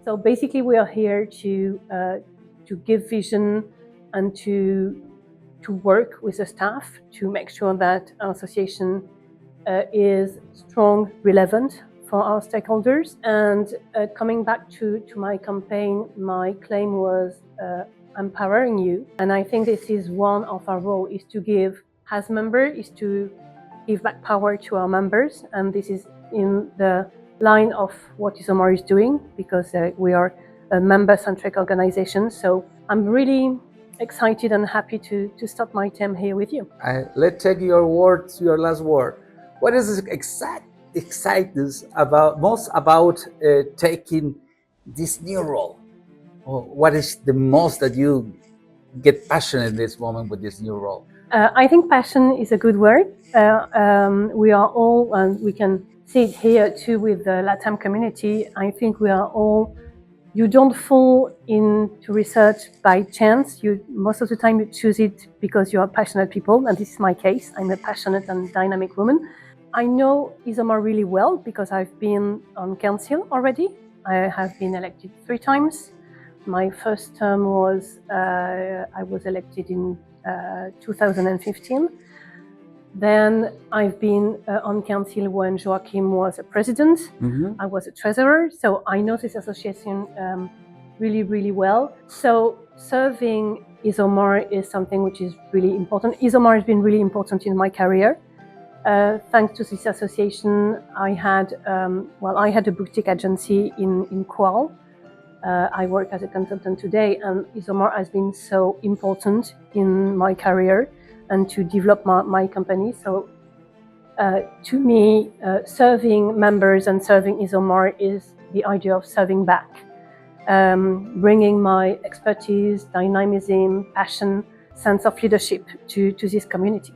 So basically, we are here to give vision and to work with the staff to make sure that our association is strong, relevant for our stakeholders. And coming back to my campaign, my claim was empowering you. And I think this is one of our roles, is to give, as member, is to give back power to our members. And this is in the line of what ESOMAR is doing, because we are a member-centric organization. So I'm really excited and happy to start my time here with you. Let's take your words, your last word. What is excites most about taking this new role? Or what is the most that you get passionate in this moment with this new role? I think passion is a good word. We are all, and we can see it here too with the LATAM community. I think we are all. You don't fall into research by chance. Most of the time you choose it because you are passionate people, and this is my case. I'm a passionate and dynamic woman. I know ESOMAR really well because I've been on council already. I have been elected 3 times. My first term was, I was elected in 2015. Then I've been on council when Joachim was a president. I was a treasurer, so I know this association really, really well. So serving ESOMAR is something which is really important. ESOMAR has been really important in my career. Thanks to this association, I had a boutique agency in Kuala. I work as a consultant today, and ESOMAR has been so important in my career and to develop my company. So to me, serving members and serving ESOMAR is the idea of serving back, bringing my expertise, dynamism, passion, sense of leadership to this community.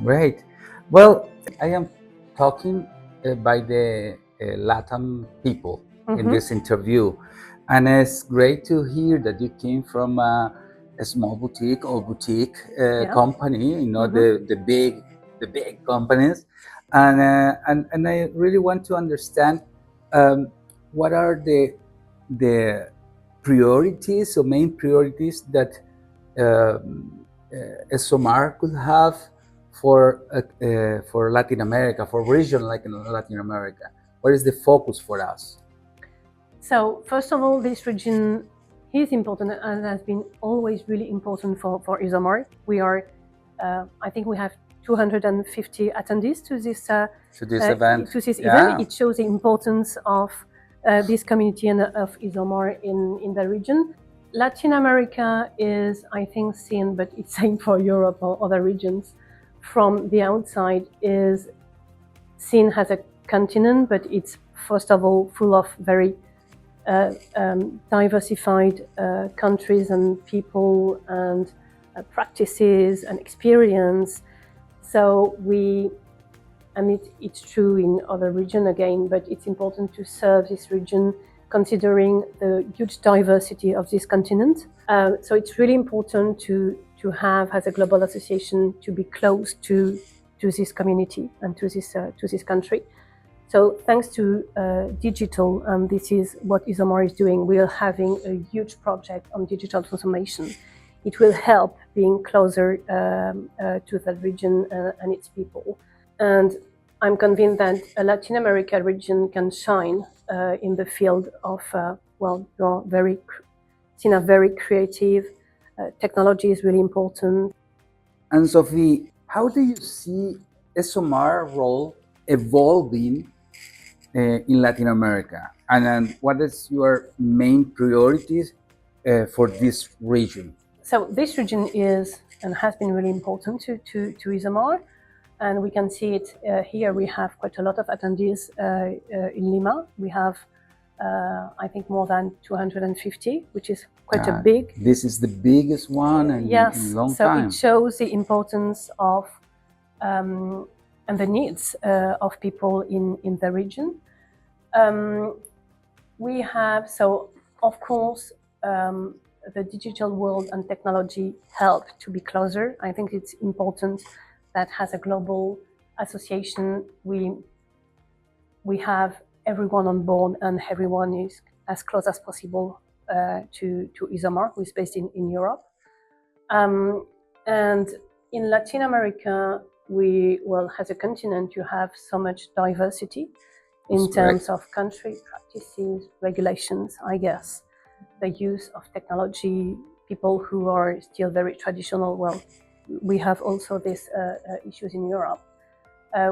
Great. Well, I am talking by the LATAM people in this interview, and it's great to hear that you came from a small boutique or boutique company, you know, the big companies, and I really want to understand what are the priorities or main priorities that ESOMAR could have for Latin America, for region like in Latin America. What is the focus for us? So first of all, this region is important and has been always really important for ESOMAR. We are, I think we have 250 attendees to this event. It shows the importance of this community and of ESOMAR in the region. Latin America is, I think, seen, but it's same for Europe or other regions, from the outside is seen as a continent, but it's first of all full of very diversified countries and people and practices and experience. So it's true in other regions again, but it's important to serve this region considering the huge diversity of this continent. So it's really important to have, as a global association, to be close to this community and to this country. So thanks to digital, and this is what ESOMAR is doing, we are having a huge project on digital transformation. It will help being closer to the region and its people. And I'm convinced that a Latin America region can shine in the field of, you're very creative. Technology is really important. Anne-Sophie, how do you see ESOMAR role evolving in Latin America? And what is your main priorities for this region? So this region is and has been really important to ESOMAR. And we can see it here. We have quite a lot of attendees in Lima. We have, I think, more than 250, which is quite a big. This is the biggest one in a long time. So it shows the importance of and the needs of people in the region. We have, so of course, the digital world and technology help to be closer. I think it's important that as a global association, we we have everyone on board and everyone is as close as possible to ESOMAR, who is based in Europe. And in Latin America, as a continent, you have so much diversity in terms of country practices, regulations, I guess, the use of technology, people who are still very traditional. Well, we have also these issues in Europe.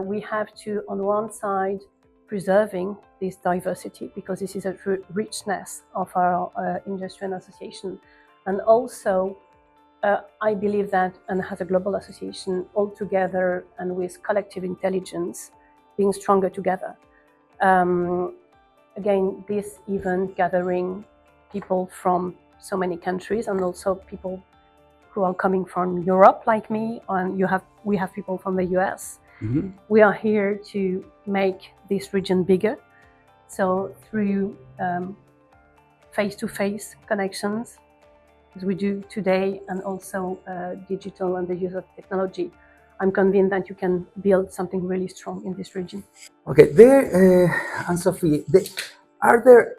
We have to, on one side, preserving this diversity because this is a richness of our industry and association. And also, I believe that, and as a global association, all together and with collective intelligence, being stronger together. Again, this event gathering people from so many countries and also people who are coming from Europe, like me, and we have people from the US. Mm-hmm. We are here to make this region bigger. So through face-to-face connections, as we do today, and also digital and the use of technology, I'm convinced that you can build something really strong in this region. Okay, Anne-Sophie, are there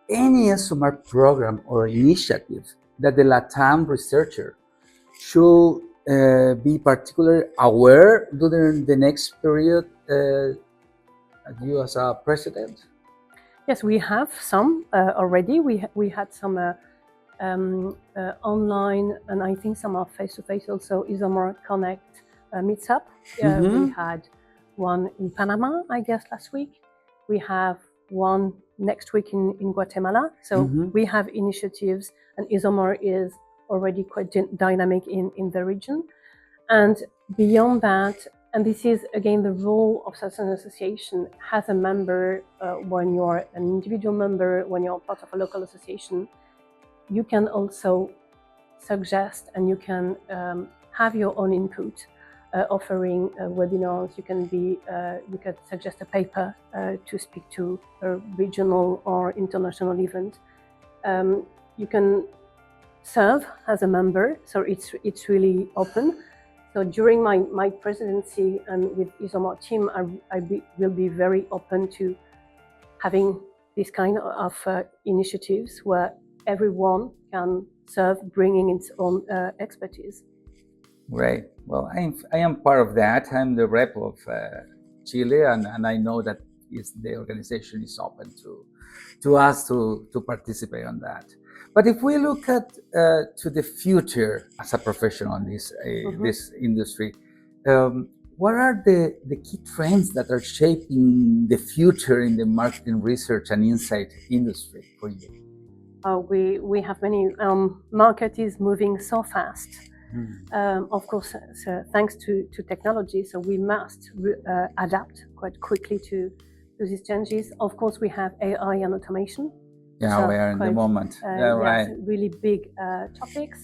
any ESOMAR program or initiative that the LATAM researcher should be particularly aware during the next period you as a president? Yes, we have some already. We had some online, and I think some are face-to-face also. ESOMAR Connect meets up. We had one in Panama, I guess, last week. We have one next week in Guatemala. So we have initiatives, and ESOMAR is already quite dynamic in the region. And beyond that, and this is again the role of such an association as a member, when you're an individual member, when you're part of a local association, you can also suggest and you can have your own input, offering webinars. You can suggest a paper to speak to a regional or international event. You can serve as a member, so it's really open. So during my presidency and with ESOMAR team, I will be very open to having this kind of initiatives where everyone can serve, bringing its own expertise. Right. Well, I am part of that. I'm the rep of Chile, and I know that the organization is open to us to participate on that. But if we look at to the future as a professional in this industry, what are the key trends that are shaping the future in the marketing research and insight industry for you? We have many. Market is moving so fast. Of course, so thanks to technology, so we must adapt quite quickly to these changes. Of course, we have AI and automation. Yeah, so we are in the moment. Right. Really big topics.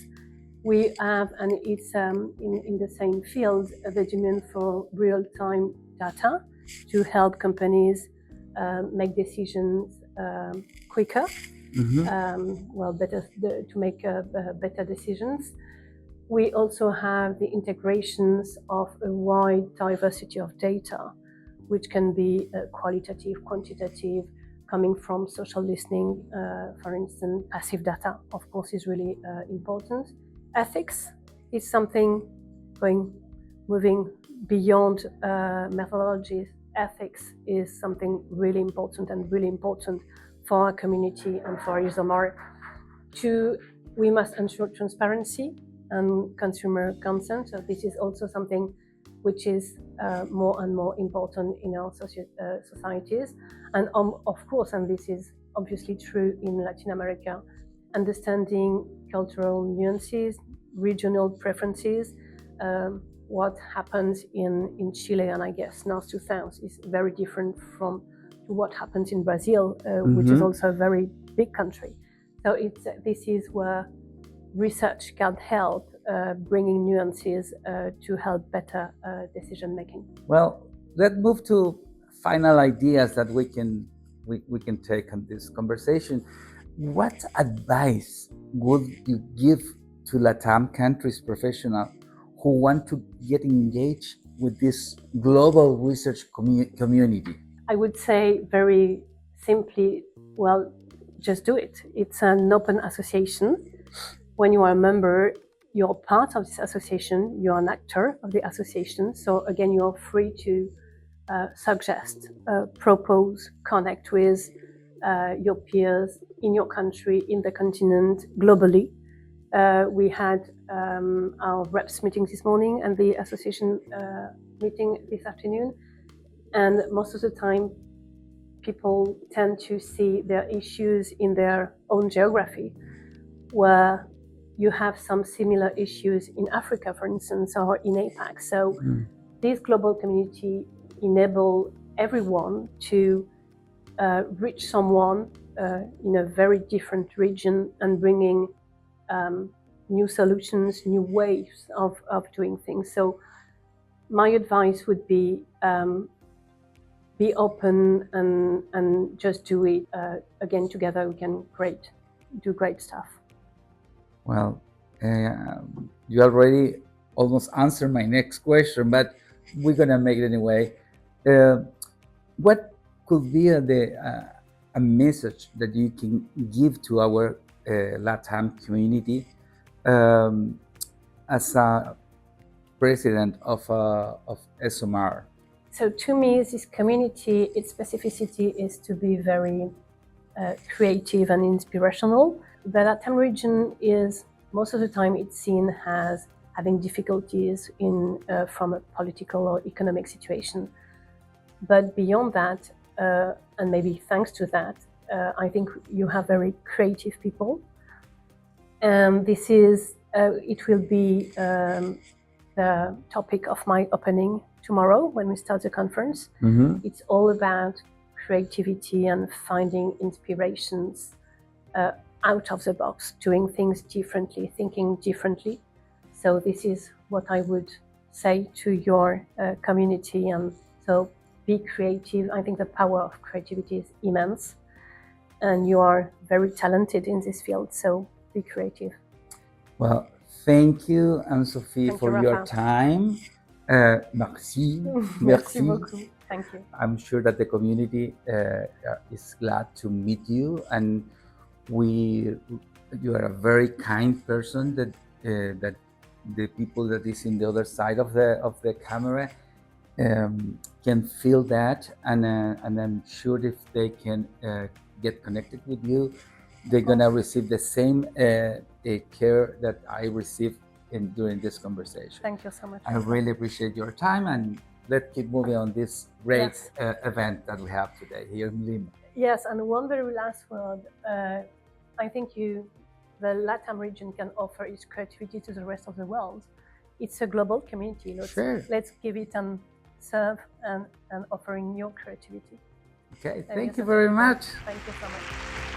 We have, and it's in the same field, the demand for real-time data to help companies make decisions quicker. Better to make better decisions. We also have the integrations of a wide diversity of data, which can be qualitative, quantitative, coming from social listening, for instance. Passive data, of course, is really important. Ethics is something moving beyond methodologies. Ethics is something really important for our community and for ESOMAR. We must ensure transparency and consumer consent. So this is also something which is more and more important in our societies. And of course, and this is obviously true in Latin America, understanding cultural nuances, regional preferences. What happens in Chile and I guess north to south is very different from what happens in Brazil, which is also a very big country. So this is where research can help bringing nuances to help better decision making. Well, let's move to final ideas that we can take on this conversation. What advice would you give to LATAM countries professionals who want to get engaged with this global research community? I would say very simply, well, just do it. It's an open association. When you are a member, you're part of this association, you're an actor of the association. So again, you're free to suggest, propose, connect with your peers in your country, in the continent, globally. We had our reps meeting this morning and the association meeting this afternoon. And most of the time, people tend to see their issues in their own geography, where you have some similar issues in Africa, for instance, or in APAC. So this global community enable everyone to reach someone in a very different region and bringing new solutions, new ways of doing things. So my advice would be open and just do it. Again, together we can do great stuff. Well, you already almost answered my next question, but we're gonna make it anyway. What could be a message that you can give to our LATAM community as a president of ESOMAR? So to me, this community, its specificity is to be very creative and inspirational. The LATAM region is, most of the time, it's seen as having difficulties from a political or economic situation. But beyond that, and maybe thanks to that, I think you have very creative people. And this is, it will be the topic of my opening tomorrow when we start the conference. It's all about creativity and finding inspirations out of the box, doing things differently, thinking differently. So this is what I would say to your community. And so be creative. I think the power of creativity is immense. And you are very talented in this field, so be creative. Well, thank you, Anne-Sophie, for your time. Merci. Merci beaucoup. Thank you. I'm sure that the community is glad to meet you, and you are a very kind person that the people that is in the other side of the camera can feel that, and I'm sure if they can get connected with you, they're gonna receive the same care that I received during this conversation. Thank you so much. I really appreciate your time, and let's keep moving on this great event that we have today here in Lima. Yes, and one very last word. I think the LATAM region can offer its creativity to the rest of the world. It's a global community. Let's give it and serve and offering your creativity. Okay, thank you very much. Thank you so much.